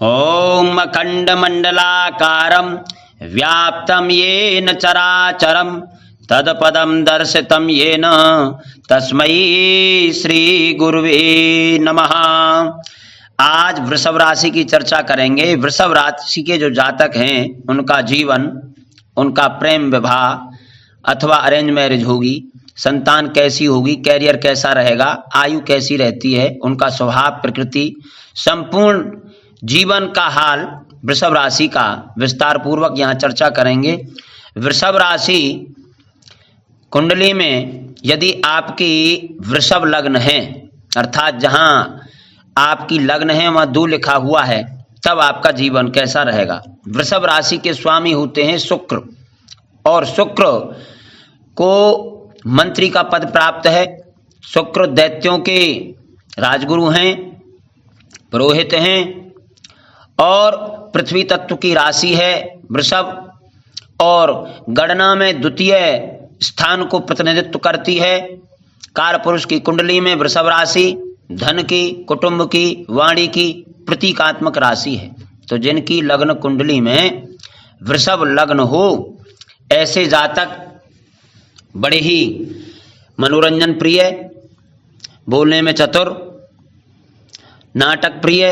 ओम अखंडमंडलाकारं व्याप्तं येन चराचरं तत्पदं दर्शितं येन तस्मै श्री गुरुवे नमः। आज वृषभ राशि की चर्चा करेंगे। वृषभ राशि के जो जातक हैं उनका जीवन, उनका प्रेम विवाह अथवा अरेंज मैरिज होगी, संतान कैसी होगी, कैरियर कैसा रहेगा, आयु कैसी रहती है, उनका स्वभाव, प्रकृति, संपूर्ण जीवन का हाल वृषभ राशि का विस्तार पूर्वक यहाँ चर्चा करेंगे। वृषभ राशि कुंडली में यदि आपकी वृषभ लग्न है, अर्थात जहाँ आपकी लग्न है वहाँ 2 लिखा हुआ है, तब आपका जीवन कैसा रहेगा। वृषभ राशि के स्वामी होते हैं शुक्र, और शुक्र को मंत्री का पद प्राप्त है। शुक्र दैत्यों के राजगुरु हैं, पुरोहित हैं, और पृथ्वी तत्व की राशि है वृषभ, और गणना में द्वितीय स्थान को प्रतिनिधित्व करती है। कारपुरुष की कुंडली में वृषभ राशि धन की, कुटुंब की, वाणी की प्रतीकात्मक राशि है। तो जिनकी लग्न कुंडली में वृषभ लग्न हो, ऐसे जातक बड़े ही मनोरंजन प्रिय, बोलने में चतुर, नाटक प्रिय,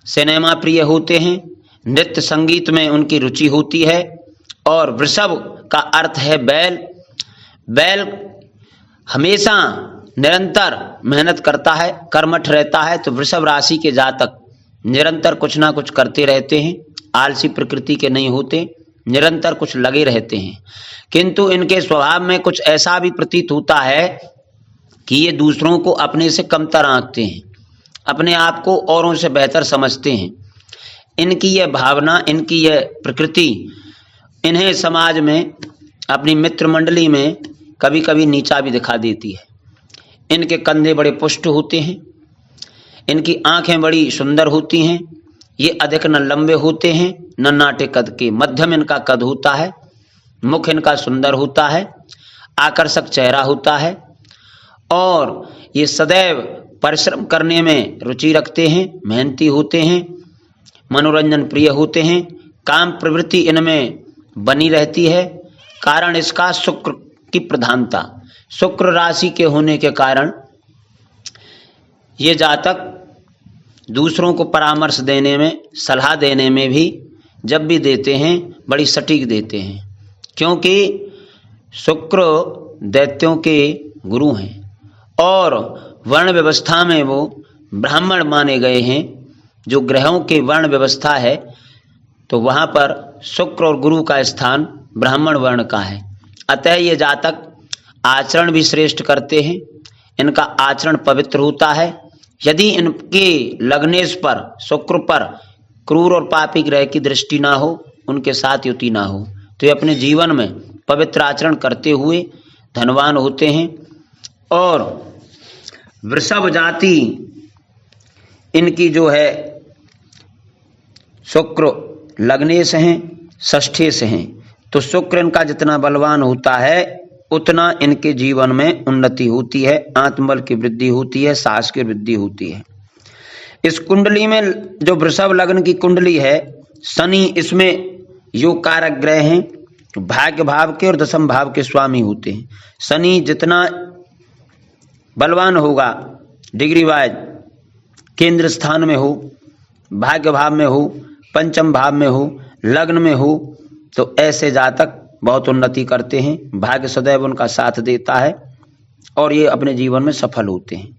सिनेमा प्रिय होते हैं, नृत्य संगीत में उनकी रुचि होती है। और वृषभ का अर्थ है बैल। बैल हमेशा निरंतर मेहनत करता है, कर्मठ रहता है। तो वृषभ राशि के जातक निरंतर कुछ ना कुछ करते रहते हैं, आलसी प्रकृति के नहीं होते, निरंतर कुछ लगे रहते हैं। किंतु इनके स्वभाव में कुछ ऐसा भी प्रतीत होता है कि ये दूसरों को अपने से कमतर आंकते हैं, अपने आप को औरों से बेहतर समझते हैं। इनकी यह भावना, इनकी यह प्रकृति इन्हें समाज में, अपनी मित्र मंडली में कभी कभी नीचा भी दिखा देती है। इनके कंधे बड़े पुष्ट होते हैं, इनकी आंखें बड़ी सुंदर होती हैं, ये अधिक न लंबे होते हैं न नाटे कद के, मध्यम इनका कद होता है, मुख इनका सुंदर होता है, आकर्षक चेहरा होता है, और ये सदैव परिश्रम करने में रुचि रखते हैं, मेहनती होते हैं, मनोरंजन प्रिय होते हैं, काम प्रवृत्ति इनमें बनी रहती है। कारण इसका शुक्र की प्रधानता, शुक्र राशि के होने के कारण ये जातक दूसरों को परामर्श देने में, सलाह देने में भी जब भी देते हैं बड़ी सटीक देते हैं, क्योंकि शुक्र दैत्यों के गुरु हैं और वर्ण व्यवस्था में वो ब्राह्मण माने गए हैं। जो ग्रहों के वर्ण व्यवस्था है तो वहाँ पर शुक्र और गुरु का स्थान ब्राह्मण वर्ण का है। अतः ये जातक आचरण भी श्रेष्ठ करते हैं, इनका आचरण पवित्र होता है। यदि इनके लग्नेश पर, शुक्र पर क्रूर और पापी ग्रह की दृष्टि ना हो, उनके साथ युति ना हो, तो ये अपने जीवन में पवित्र आचरण करते हुए धनवान होते हैं। और वृषभ जाति इनकी जो है शुक्र लग्नेश हैं, षष्ठे से हैं, तो शुक्र इनका जितना बलवान होता है उतना इनके जीवन में उन्नति होती है, आत्मबल की वृद्धि होती है, साहस की वृद्धि होती है। इस कुंडली में जो वृषभ लग्न की कुंडली है, शनि इसमें योग कारक ग्रह हैं, भाग्य भाव के और दशम भाव के स्वामी होते हैं। शनि जितना बलवान होगा, डिग्री वाइज केंद्र स्थान में हो, भाग्य भाव में हो, पंचम भाव में हो, लग्न में हो, तो ऐसे जातक बहुत उन्नति करते हैं। भाग्य सदैव उनका साथ देता है और ये अपने जीवन में सफल होते हैं।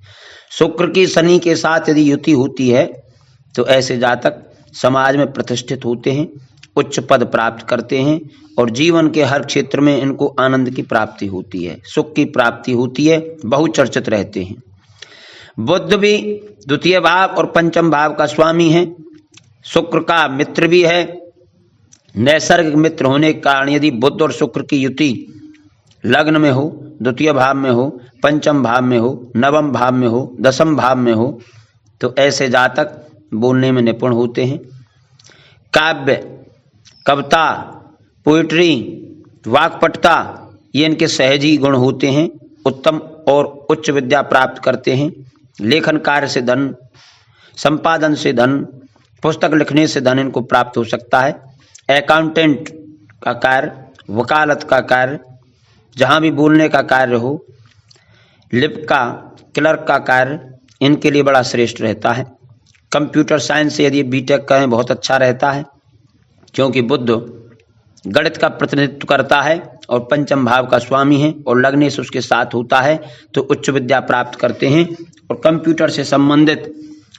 शुक्र की शनि के साथ यदि युति होती है तो ऐसे जातक समाज में प्रतिष्ठित होते हैं, उच्च पद प्राप्त करते हैं और जीवन के हर क्षेत्र में इनको आनंद की प्राप्ति होती है, सुख की प्राप्ति होती है, बहुचर्चित रहते हैं। बुध भी द्वितीय भाव और पंचम भाव का स्वामी है, शुक्र का मित्र भी है। नैसर्गिक मित्र होने के कारण यदि बुध और शुक्र की युति लग्न में हो, द्वितीय भाव में हो, पंचम भाव में हो, नवम भाव में हो, दशम भाव में हो, तो ऐसे जातक बोलने में निपुण होते हैं। काव्य, कविता, पोइट्री, वाक्पटुता ये इनके सहजी गुण होते हैं। उत्तम और उच्च विद्या प्राप्त करते हैं। लेखन कार्य से धन, संपादन से धन, पुस्तक लिखने से धन इनको प्राप्त हो सकता है। अकाउंटेंट का कार्य, वकालत का कार्य, जहाँ भी बोलने का कार्य हो, लिप का, क्लर्क का कार्य, इनके लिए बड़ा श्रेष्ठ रहता है। कंप्यूटर साइंस से यदि बीटेक करें बहुत अच्छा रहता है, क्योंकि बुध गणित का प्रतिनिधित्व करता है और पंचम भाव का स्वामी है और लग्न से उसके साथ होता है, तो उच्च विद्या प्राप्त करते हैं और कंप्यूटर से संबंधित,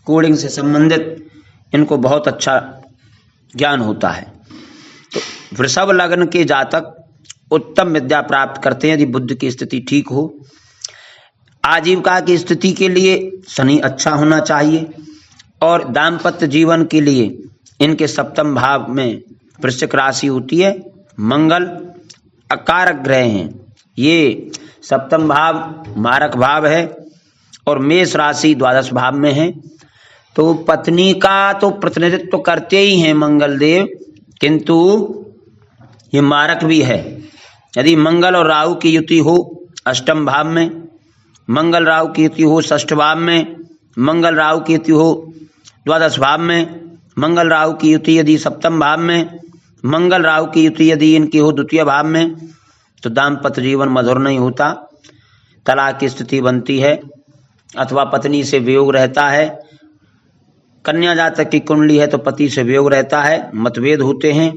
कोडिंग से संबंधित इनको बहुत अच्छा ज्ञान होता है। तो वृषभ लग्न के जातक उत्तम विद्या प्राप्त करते हैं यदि बुध की स्थिति ठीक हो। आजीविका की स्थिति के लिए शनि अच्छा होना चाहिए और दाम्पत्य जीवन के लिए इनके सप्तम भाव में वृश्चिक राशि होती है। मंगल अकारक ग्रह हैं, ये सप्तम भाव मारक भाव है और मेष राशि द्वादश भाव में है। तो पत्नी का तो प्रतिनिधित्व करते ही हैं मंगल देव, किंतु ये मारक भी है। यदि मंगल और राहु की युति हो अष्टम भाव में, मंगल राहु की युति हो षष्ठ भाव में, मंगल राहु की युति हो द्वादश भाव में, मंगल राहु की युति यदि सप्तम भाव में, मंगल राहु की युति यदि इनकी हो द्वितीय भाव में, तो दाम्पत्य जीवन मधुर नहीं होता, तलाक की स्थिति बनती है अथवा पत्नी से वियोग रहता है। कन्या जातक की कुंडली है तो पति से वियोग रहता है, मतभेद होते हैं,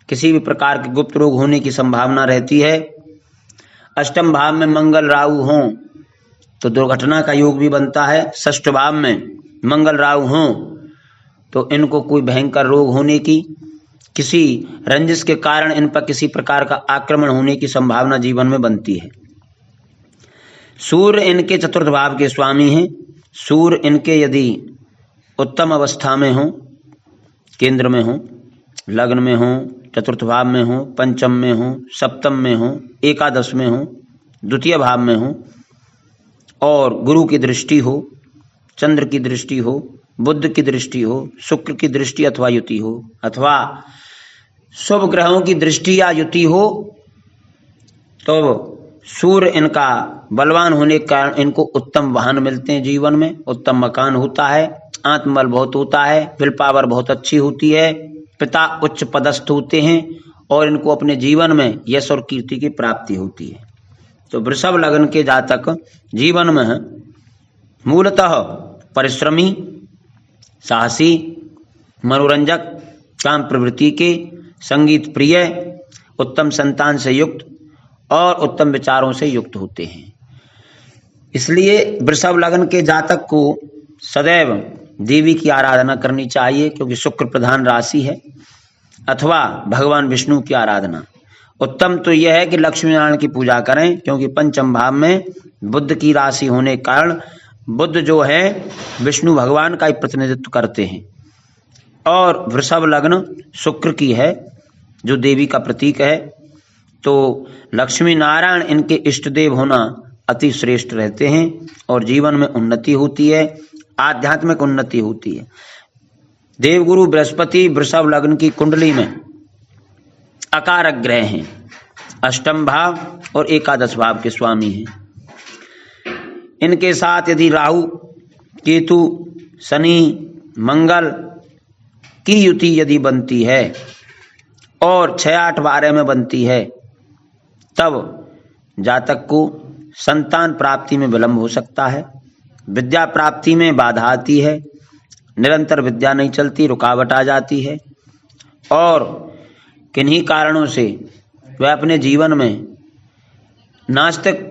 किसी भी प्रकार के गुप्त रोग होने की संभावना रहती है। अष्टम भाव में मंगल राहु हों तो दुर्घटना का योग भी बनता है। षष्ठ भाव में मंगल राहु हों तो इनको कोई भयंकर रोग होने की, किसी रंजिश के कारण इन पर किसी प्रकार का आक्रमण होने की संभावना जीवन में बनती है। सूर्य इनके चतुर्थ भाव के स्वामी हैं। सूर्य इनके यदि उत्तम अवस्था में हो, केंद्र में हो, लग्न में हो, चतुर्थ भाव में हो, पंचम में हो, सप्तम में हो, एकादश में हो, द्वितीय भाव में हो और गुरु की दृष्टि हो, चंद्र की दृष्टि हो, बुध की दृष्टि हो, शुक्र की दृष्टि अथवा युति हो, अथवा शुभ ग्रहों की दृष्टि या युति हो, तो सूर्य इनका बलवान होने के कारण इनको उत्तम वाहन मिलते हैं, जीवन में उत्तम मकान होता है, आत्मबल बहुत होता है, विल पावर बहुत अच्छी होती है, पिता उच्च पदस्थ होते हैं और इनको अपने जीवन में यश और कीर्ति की प्राप्ति होती है। तो वृषभ लग्न के जातक जीवन में मूलतः परिश्रमी, साहसी, मनोरंजक, काम प्रवृत्ति के, संगीत प्रिय, उत्तम संतान से युक्त और उत्तम विचारों से युक्त होते हैं। इसलिए वृषभ लग्न के जातक को सदैव देवी की आराधना करनी चाहिए, क्योंकि शुक्र प्रधान राशि है, अथवा भगवान विष्णु की आराधना। उत्तम तो यह है कि लक्ष्मी नारायण की पूजा करें, क्योंकि पंचम भाव में बुध की राशि होने के कारण बुध जो है विष्णु भगवान का ही प्रतिनिधित्व करते हैं और वृषभ लग्न शुक्र की है जो देवी का प्रतीक है। तो लक्ष्मी नारायण इनके इष्ट देव होना अति श्रेष्ठ रहते हैं और जीवन में उन्नति होती है, आध्यात्मिक उन्नति होती है। देवगुरु बृहस्पति वृषभ लग्न की कुंडली में अकारक ग्रह हैं, अष्टम भाव और एकादश भाव के स्वामी हैं। इनके साथ यदि राहु, केतु, शनि, मंगल की युति यदि बनती है और 6, 8, 12 में बनती है, तब जातक को संतान प्राप्ति में विलंब हो सकता है, विद्या प्राप्ति में बाधा आती है, निरंतर विद्या नहीं चलती, रुकावट आ जाती है और किन्हीं कारणों से वह अपने जीवन में नास्तिक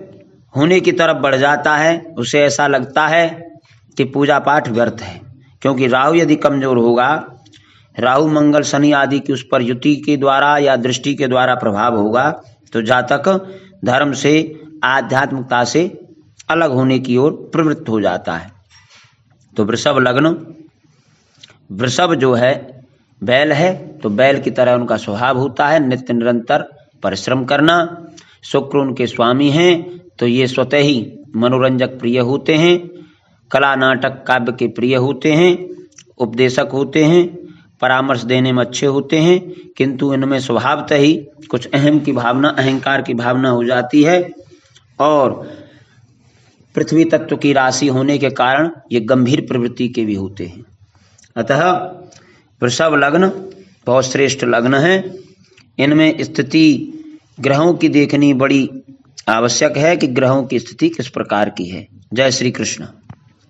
होने की तरफ बढ़ जाता है। उसे ऐसा लगता है कि पूजा पाठ व्यर्थ है, क्योंकि राहु यदि कमजोर होगा, राहु मंगल शनि आदि की उस पर युति के द्वारा या दृष्टि के द्वारा प्रभाव होगा, तो जातक धर्म से, आध्यात्मिकता से अलग होने की ओर प्रवृत्त हो जाता है। तो वृषभ लग्न, वृषभ जो है बैल है, तो बैल की तरह उनका स्वभाव होता है, नित्य निरंतर परिश्रम करना। शुक्र उनके स्वामी हैं, तो ये स्वतः ही मनोरंजक प्रिय होते हैं, कला नाटक काव्य के प्रिय होते हैं, उपदेशक होते हैं, परामर्श देने में अच्छे होते हैं, किंतु इनमें स्वभावतः ही कुछ अहम की भावना, अहंकार की भावना हो जाती है और पृथ्वी तत्व की राशि होने के कारण ये गंभीर प्रवृत्ति के भी होते हैं। अतः वृषभ लग्न बहुत श्रेष्ठ लग्न है। इनमें स्थिति ग्रहों की देखनी बड़ी आवश्यक है कि ग्रहों की स्थिति किस प्रकार की है। जय श्री कृष्ण।